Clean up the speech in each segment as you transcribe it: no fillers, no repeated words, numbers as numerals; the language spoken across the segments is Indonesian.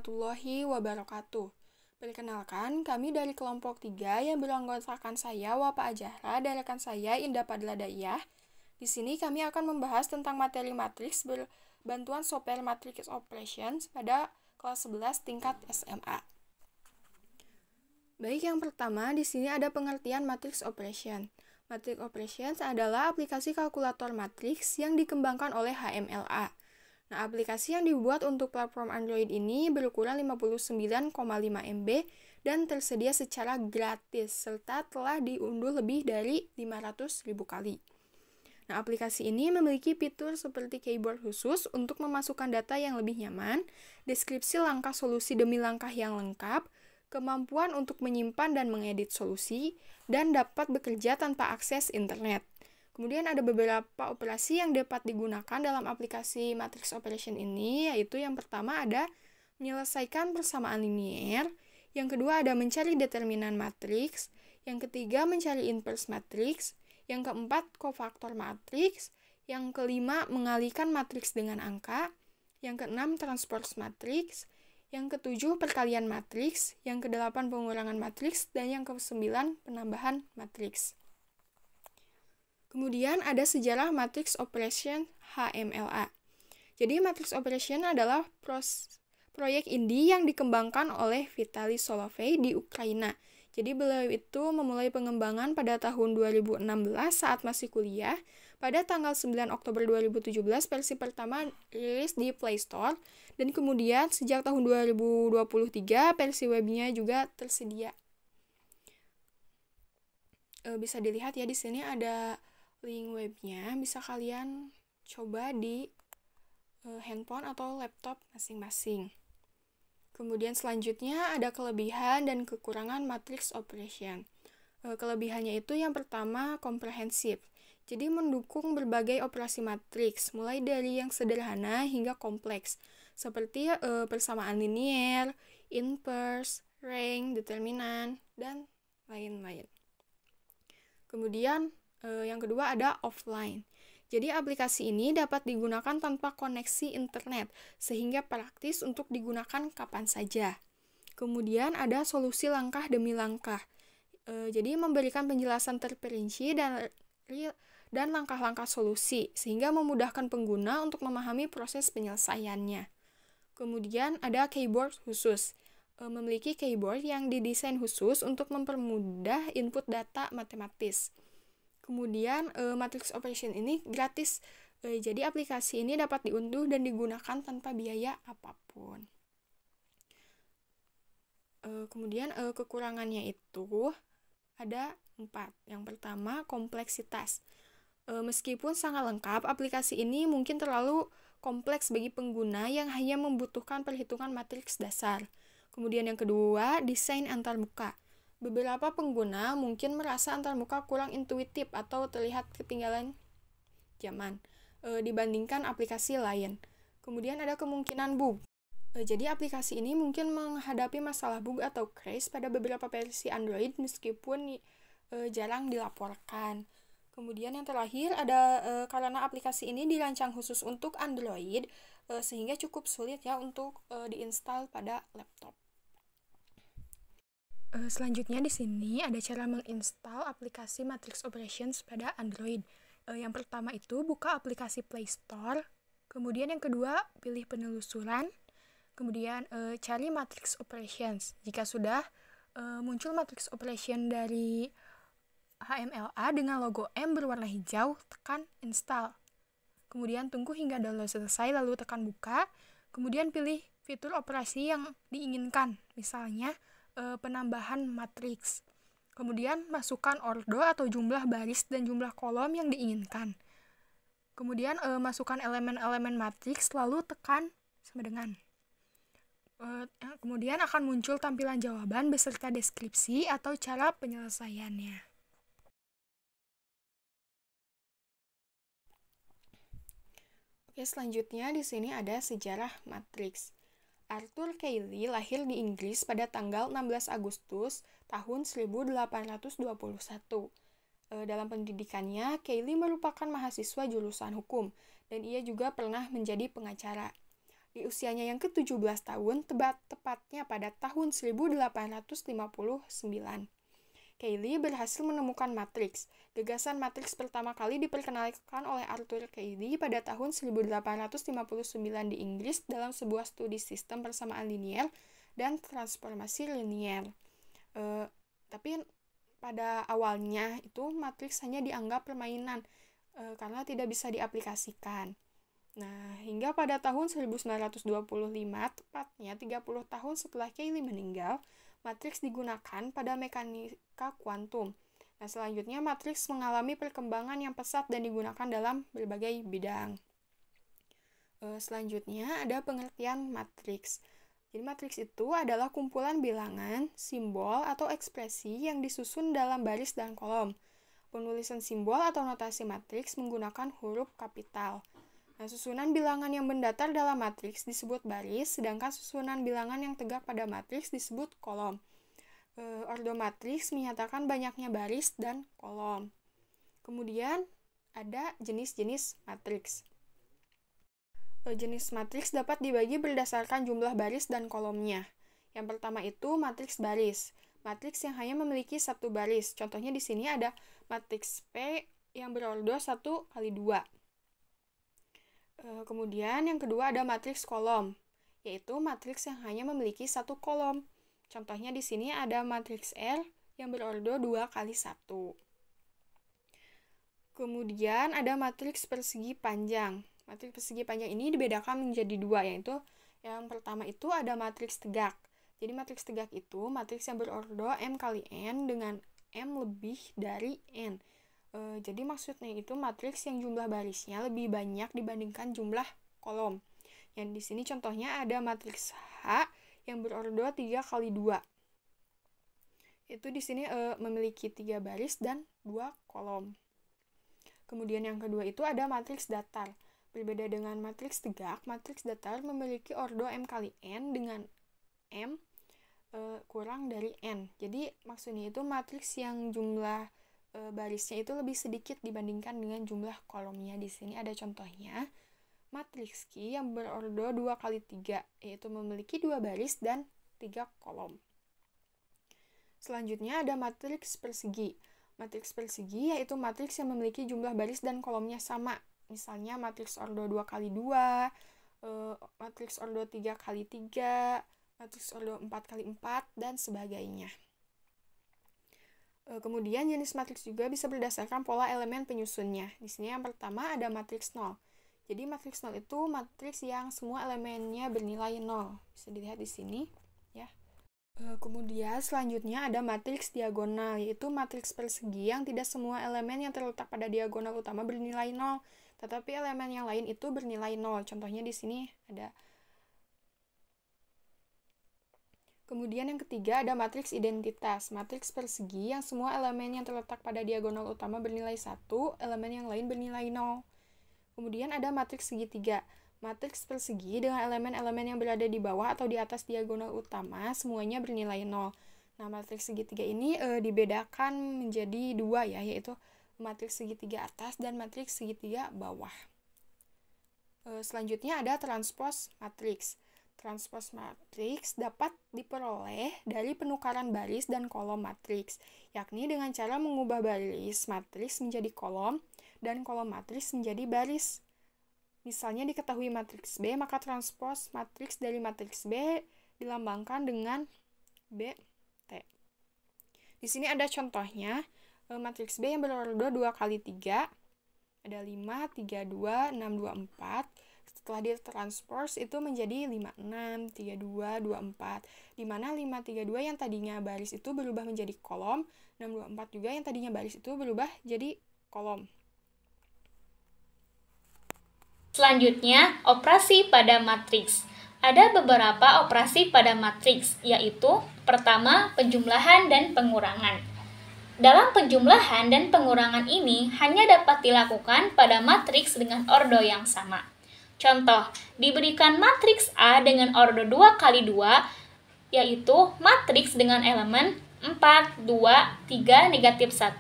warahmatullahi wabarakatuh. Perkenalkan, kami dari kelompok 3 yang beranggotakan saya, Wapa Ajahra, dan rekan saya, Indah Padla Daiyah. Di sini kami akan membahas tentang materi matriks berbantuan software matrix operations pada kelas 11 tingkat SMA. Baik, yang pertama, di sini ada pengertian matrix operation. Matrix operations adalah aplikasi kalkulator matriks yang dikembangkan oleh HMLA. Nah, aplikasi yang dibuat untuk platform Android ini berukuran 59,5 MB dan tersedia secara gratis, serta telah diunduh lebih dari 500.000 kali. Nah, aplikasi ini memiliki fitur seperti keyboard khusus untuk memasukkan data yang lebih nyaman, deskripsi langkah solusi demi langkah yang lengkap, kemampuan untuk menyimpan dan mengedit solusi, dan dapat bekerja tanpa akses internet. Kemudian ada beberapa operasi yang dapat digunakan dalam aplikasi matrix operation ini, yaitu yang pertama ada menyelesaikan persamaan linier, yang kedua ada mencari determinan matriks, yang ketiga mencari inverse matriks, yang keempat kofaktor matriks, yang kelima mengalihkan matriks dengan angka, yang keenam transpose matriks, yang ketujuh perkalian matriks, yang kedelapan pengurangan matriks, dan yang kesembilan penambahan matriks. Kemudian ada sejarah matrix operation HMLA. Jadi matrix operation adalah proyek indie yang dikembangkan oleh Vitaly Solovey di Ukraina. Jadi beliau itu memulai pengembangan pada tahun 2016 saat masih kuliah. Pada tanggal 9 Oktober 2017 versi pertama rilis di Play Store, dan kemudian sejak tahun 2023 versi webnya juga tersedia. Bisa dilihat ya, di sini ada link webnya, bisa kalian coba di handphone atau laptop masing-masing. Kemudian selanjutnya ada kelebihan dan kekurangan matrix operation. Kelebihannya itu yang pertama komprehensif. Jadi mendukung berbagai operasi matriks, mulai dari yang sederhana hingga kompleks, seperti persamaan linier, inverse, rank, determinan, dan lain-lain. Kemudian yang kedua ada offline. Jadi aplikasi ini dapat digunakan tanpa koneksi internet, sehingga praktis untuk digunakan kapan saja. Kemudian ada solusi langkah demi langkah. Jadi memberikan penjelasan terperinci dan langkah-langkah solusi, sehingga memudahkan pengguna untuk memahami proses penyelesaiannya. Kemudian ada keyboard khusus. Memiliki keyboard yang didesain khusus untuk mempermudah input data matematis. Kemudian matrix operation ini gratis, jadi aplikasi ini dapat diunduh dan digunakan tanpa biaya apapun. Kemudian kekurangannya itu ada 4. Yang pertama, kompleksitas. Meskipun sangat lengkap, aplikasi ini mungkin terlalu kompleks bagi pengguna yang hanya membutuhkan perhitungan matriks dasar. Kemudian yang kedua, desain antarmuka. Beberapa pengguna mungkin merasa antarmuka kurang intuitif atau terlihat ketinggalan zaman dibandingkan aplikasi lain. Kemudian ada kemungkinan bug. Jadi aplikasi ini mungkin menghadapi masalah bug atau crash pada beberapa versi Android meskipun jarang dilaporkan. Kemudian yang terakhir ada karena aplikasi ini dirancang khusus untuk Android, sehingga cukup sulit ya untuk diinstal pada laptop. Selanjutnya di sini ada cara menginstal aplikasi Matrix Operations pada Android. Yang pertama itu buka aplikasi Play Store, kemudian yang kedua pilih penelusuran, kemudian cari Matrix Operations. Jika sudah muncul Matrix Operation dari HMLA dengan logo M berwarna hijau, tekan install. Kemudian tunggu hingga download selesai lalu tekan buka, kemudian pilih fitur operasi yang diinginkan, misalnya penambahan matriks. Kemudian masukkan ordo atau jumlah baris dan jumlah kolom yang diinginkan. Kemudian masukkan elemen-elemen matriks lalu tekan sama dengan. Kemudian akan muncul tampilan jawaban beserta deskripsi atau cara penyelesaiannya. Oke, selanjutnya di sini ada sejarah matriks. Arthur Cayley lahir di Inggris pada tanggal 16 Agustus tahun 1821. Dalam pendidikannya, Cayley merupakan mahasiswa jurusan hukum, dan ia juga pernah menjadi pengacara. Di usianya yang ke-17 tahun, tepatnya pada tahun 1859. Cayley berhasil menemukan matriks. Gagasan matriks pertama kali diperkenalkan oleh Arthur Cayley pada tahun 1859 di Inggris dalam sebuah studi sistem persamaan linier dan transformasi linier. Tapi pada awalnya itu matriks hanya dianggap permainan karena tidak bisa diaplikasikan. Nah, hingga pada tahun 1925, tepatnya 30 tahun setelah Cayley meninggal, matriks digunakan pada mekanika kuantum. Nah, selanjutnya matriks mengalami perkembangan yang pesat dan digunakan dalam berbagai bidang. Selanjutnya ada pengertian matriks. Jadi matriks itu adalah kumpulan bilangan, simbol, atau ekspresi yang disusun dalam baris dan kolom. Penulisan simbol atau notasi matriks menggunakan huruf kapital. Nah, susunan bilangan yang mendatar dalam matriks disebut baris, sedangkan susunan bilangan yang tegak pada matriks disebut kolom. Ordo matriks menyatakan banyaknya baris dan kolom. Kemudian ada jenis-jenis matriks. Jenis matriks dapat dibagi berdasarkan jumlah baris dan kolomnya. Yang pertama itu matriks baris. Matriks yang hanya memiliki satu baris. Contohnya di sini ada matriks P yang berordo 1 kali 2. Kemudian yang kedua ada matriks kolom, yaitu matriks yang hanya memiliki satu kolom. Contohnya di sini ada matriks R yang berordo 2 kali 1. Kemudian ada matriks persegi panjang. Matriks persegi panjang ini dibedakan menjadi dua, yaitu yang pertama itu ada matriks tegak. Jadi matriks tegak itu matriks yang berordo M kali N dengan M lebih dari N. Jadi maksudnya itu matriks yang jumlah barisnya lebih banyak dibandingkan jumlah kolom. Yang di sini contohnya ada matriks H yang berordo 3 kali 2. Itu di sini memiliki 3 baris dan 2 kolom. Kemudian yang kedua itu ada matriks datar. Berbeda dengan matriks tegak, matriks datar memiliki ordo M kali N dengan M kurang dari N. Jadi maksudnya itu matriks yang jumlah barisnya itu lebih sedikit dibandingkan dengan jumlah kolomnya. Di sini ada contohnya matriks Q yang berordo 2 kali 3, yaitu memiliki 2 baris dan 3 kolom. Selanjutnya ada matriks persegi. Matriks persegi yaitu matriks yang memiliki jumlah baris dan kolomnya sama. Misalnya matriks ordo 2 kali 2, matriks ordo 3 kali 3, matriks ordo 4 kali 4, dan sebagainya. Kemudian jenis matriks juga bisa berdasarkan pola elemen penyusunnya. Di sini yang pertama ada matriks 0. Jadi matriks 0 itu matriks yang semua elemennya bernilai 0. Bisa dilihat di sini, ya. Kemudian selanjutnya ada matriks diagonal, yaitu matriks persegi yang tidak semua elemen yang terletak pada diagonal utama bernilai 0, tetapi elemen yang lain itu bernilai 0. Contohnya di sini ada. Kemudian yang ketiga ada matriks identitas, matriks persegi yang semua elemen yang terletak pada diagonal utama bernilai 1, elemen yang lain bernilai 0. Kemudian ada matriks segitiga, matriks persegi dengan elemen-elemen yang berada di bawah atau di atas diagonal utama semuanya bernilai 0. Nah, matriks segitiga ini dibedakan menjadi dua ya, yaitu matriks segitiga atas dan matriks segitiga bawah. Selanjutnya ada transpos matriks. Transpos matriks dapat diperoleh dari penukaran baris dan kolom matriks, yakni dengan cara mengubah baris matriks menjadi kolom dan kolom matriks menjadi baris. Misalnya diketahui matriks B, maka transpos matriks dari matriks B dilambangkan dengan BT. Di sini ada contohnya, matriks B yang berordo 2 kali 3, ada 5, 3, 2, 6, 2, 4. Setelah ditranspos itu menjadi 5, 6, 3, 2, 2, 4. Di mana 5, 3, 2 yang tadinya baris itu berubah menjadi kolom, 6, 2, 4 juga yang tadinya baris itu berubah jadi kolom. Selanjutnya, operasi pada matriks. Ada beberapa operasi pada matriks, yaitu pertama, penjumlahan dan pengurangan. Dalam penjumlahan dan pengurangan ini hanya dapat dilakukan pada matriks dengan ordo yang sama. Contoh, diberikan matriks A dengan ordo 2 kali 2, yaitu matriks dengan elemen 4, 2, 3, negatif 1,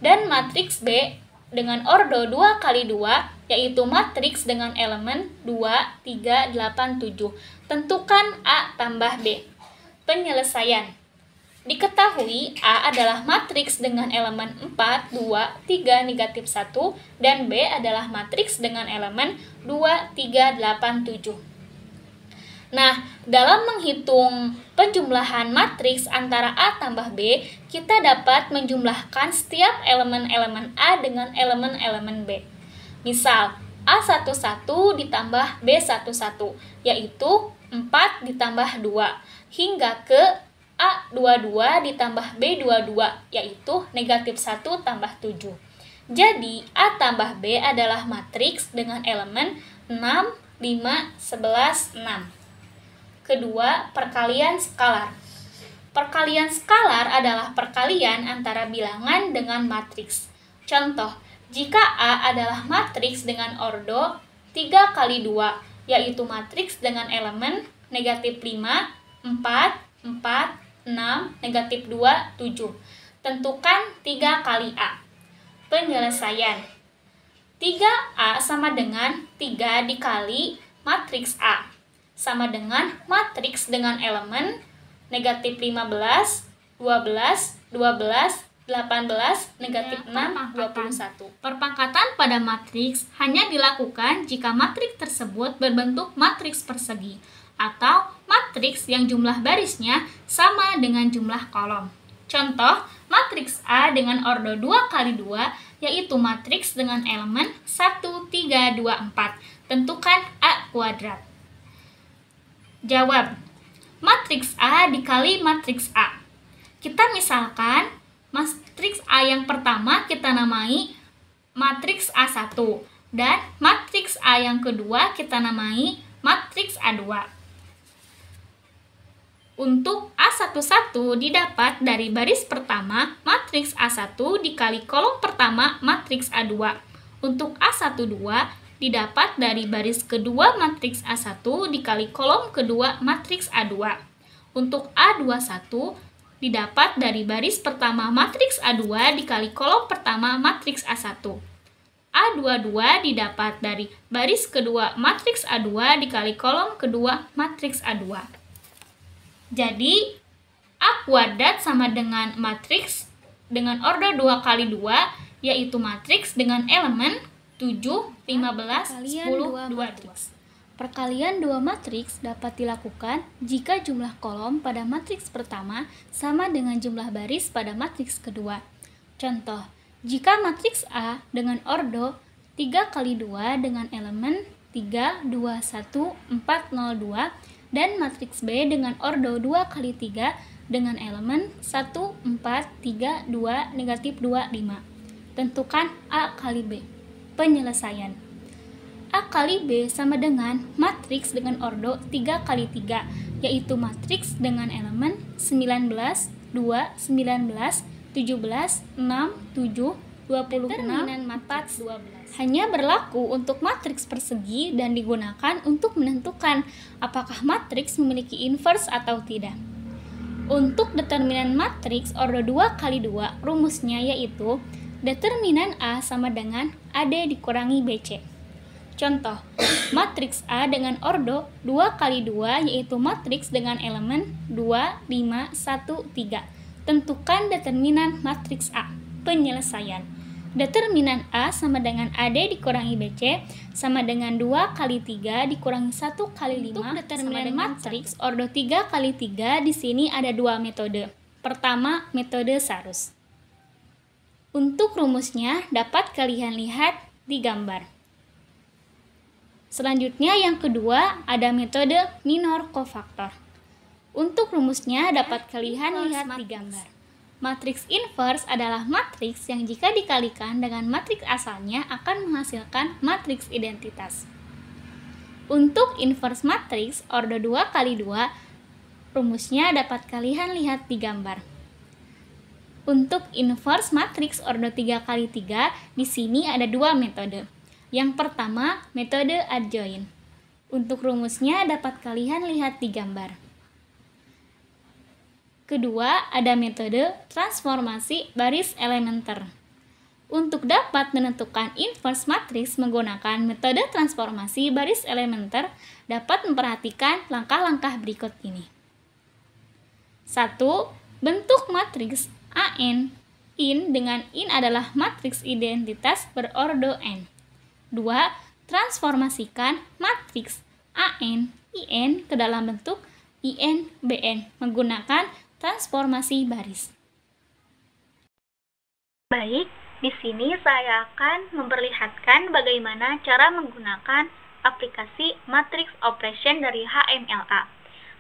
dan matriks B dengan ordo 2 kali 2, yaitu matriks dengan elemen 2, 3, 8, 7. Tentukan A tambah B. Penyelesaian. Diketahui A adalah matriks dengan elemen 4, 2, 3, negatif 1, dan B adalah matriks dengan elemen 2, 3, 8, 7. Nah, dalam menghitung penjumlahan matriks antara A tambah B, kita dapat menjumlahkan setiap elemen-elemen A dengan elemen-elemen B. Misal, A11 ditambah B11, yaitu 4 ditambah 2, hingga ke A22 ditambah B22, yaitu negatif 1 tambah 7. Jadi, A tambah B adalah matriks dengan elemen 6, 5, 11, 6. Kedua, perkalian skalar. Perkalian skalar adalah perkalian antara bilangan dengan matriks. Contoh, jika A adalah matriks dengan ordo 3 kali 2, yaitu matriks dengan elemen negatif 5, 4, 4, 6, negatif 2, 7. Tentukan 3 kali A. Penyelesaian. 3A sama dengan 3 dikali matriks A, sama dengan matriks dengan elemen negatif 15, 12, 12, 18, negatif 6, 21. Perpangkatan pada matriks hanya dilakukan jika matriks tersebut berbentuk matriks persegi, atau matriks yang jumlah barisnya sama dengan jumlah kolom. Contoh, matriks A dengan ordo 2 kali 2, yaitu matriks dengan elemen 1, 3, 2, 4. Tentukan A kuadrat. Jawab, matriks A dikali matriks A. Kita misalkan, matriks A yang pertama kita namai matriks A1, dan matriks A yang kedua kita namai matriks A2. Untuk A11 didapat dari baris pertama matriks A1 dikali kolom pertama matriks A2. Untuk A12 didapat dari baris kedua matriks A1 dikali kolom kedua matriks A2. Untuk A21 didapat dari baris pertama matriks A2 dikali kolom pertama matriks A1. A22 didapat dari baris kedua matriks A2 dikali kolom kedua matriks A2. Jadi, A kuadrat sama dengan matriks dengan ordo 2 kali 2, yaitu matriks dengan elemen 7, 15, 10, 22. Perkalian dua matriks dapat dilakukan jika jumlah kolom pada matriks pertama sama dengan jumlah baris pada matriks kedua. Contoh, jika matriks A dengan ordo 3 kali 2 dengan elemen 3, 2, 1, 4, 0, 2, dan matriks B dengan ordo 2 kali 3 dengan elemen 1, 4, 3, 2, negatif 2, 5. Tentukan A kali B. Penyelesaian. A kali B sama dengan matriks dengan ordo 3 kali 3, yaitu matriks dengan elemen 19, 2, 19, 17, 6, 7, 26, 4, 12. Hanya berlaku untuk matriks persegi dan digunakan untuk menentukan apakah matriks memiliki inverse atau tidak. Untuk determinan matriks ordo 2 kali 2, rumusnya yaitu determinan A sama dengan AD dikurangi BC. Contoh, matriks A dengan ordo 2 kali 2 yaitu matriks dengan elemen 2, 5, 1, 3. Tentukan determinan matriks A. Penyelesaian. Determinan A sama dengan AD dikurangi BC sama dengan 2 kali 3 dikurangi 1 kali 5. Untuk determinan matriks ordo 3 kali 3 di sini ada dua metode. Pertama, metode Sarus. Untuk rumusnya dapat kalian lihat di gambar. Selanjutnya yang kedua ada metode minor kofaktor. Untuk rumusnya dapat kalian lihat di gambar. Matriks inverse adalah matriks yang jika dikalikan dengan matriks asalnya akan menghasilkan matriks identitas. Untuk inverse matriks ordo 2 kali 2, rumusnya dapat kalian lihat di gambar. Untuk inverse matriks ordo 3 kali 3, di sini ada dua metode. Yang pertama, metode adjoint. Untuk rumusnya dapat kalian lihat di gambar. Kedua, ada metode transformasi baris elementer. Untuk dapat menentukan inverse matriks menggunakan metode transformasi baris elementer, dapat memperhatikan langkah-langkah berikut ini. 1. Bentuk matriks AN in dengan in adalah matriks identitas berordo n. 2. Transformasikan matriks AN IN ke dalam bentuk IN BN menggunakan transformasi baris. Baik, di sini saya akan memperlihatkan bagaimana cara menggunakan aplikasi Matrix Operation dari HMLA.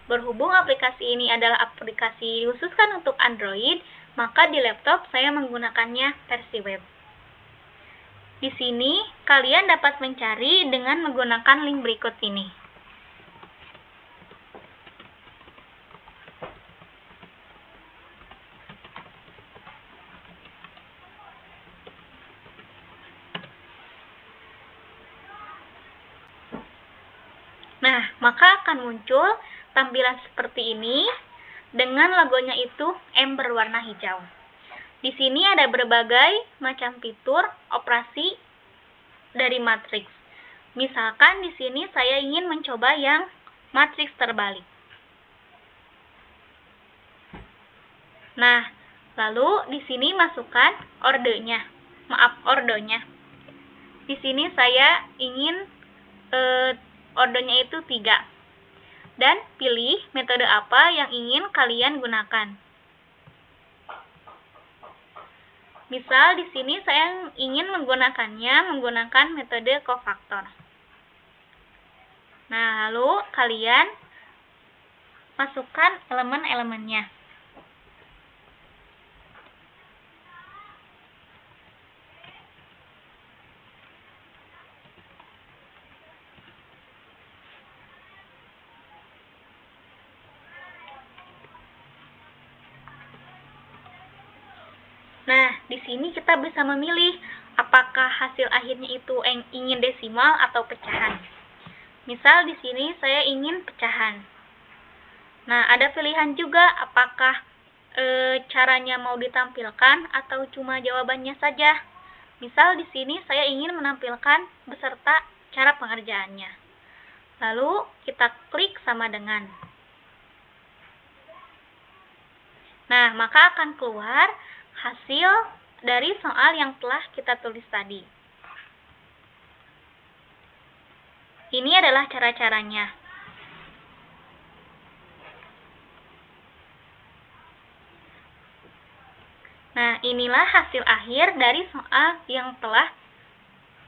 Berhubung aplikasi ini adalah aplikasi dikhususkan untuk Android, maka di laptop saya menggunakannya versi web. Di sini, kalian dapat mencari dengan menggunakan link berikut ini. Nah, maka akan muncul tampilan seperti ini dengan logonya itu M berwarna hijau. Di sini ada berbagai macam fitur operasi dari matriks. Misalkan di sini saya ingin mencoba yang matriks terbalik. Nah, lalu di sini masukkan ordonya. Di sini saya ingin ordonya itu 3. Dan pilih metode apa yang ingin kalian gunakan. Misal di sini saya ingin menggunakan metode kofaktor. Nah, lalu kalian masukkan elemen-elemennya. Nah, di sini kita bisa memilih apakah hasil akhirnya itu ingin desimal atau pecahan. Misal di sini saya ingin pecahan. Nah, ada pilihan juga apakah caranya mau ditampilkan atau cuma jawabannya saja. Misal di sini saya ingin menampilkan beserta cara pengerjaannya. Lalu kita klik sama dengan. Nah, maka akan keluar hasil dari soal yang telah kita tulis tadi. Ini adalah cara-caranya. Nah, inilah hasil akhir dari soal yang telah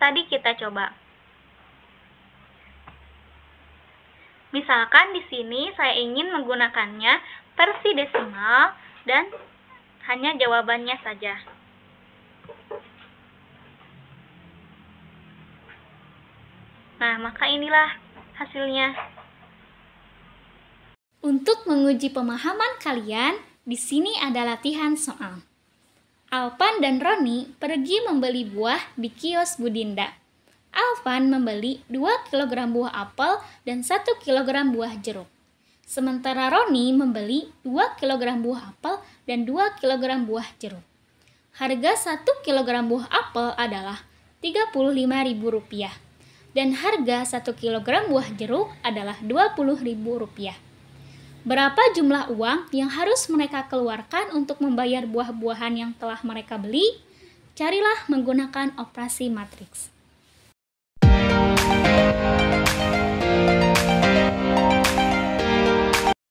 tadi kita coba. Misalkan di sini saya ingin menggunakannya versi desimal dan hanya jawabannya saja. Nah, maka inilah hasilnya. Untuk menguji pemahaman kalian, di sini ada latihan soal. Alvan dan Roni pergi membeli buah di kios Budinda. Alvan membeli 2 kg buah apel dan 1 kg buah jeruk. Sementara Roni membeli 2 kg buah apel dan 2 kg buah jeruk. Harga 1 kg buah apel adalah Rp35.000 dan harga 1 kg buah jeruk adalah Rp20.000. Berapa jumlah uang yang harus mereka keluarkan untuk membayar buah-buahan yang telah mereka beli? Carilah menggunakan operasi matriks.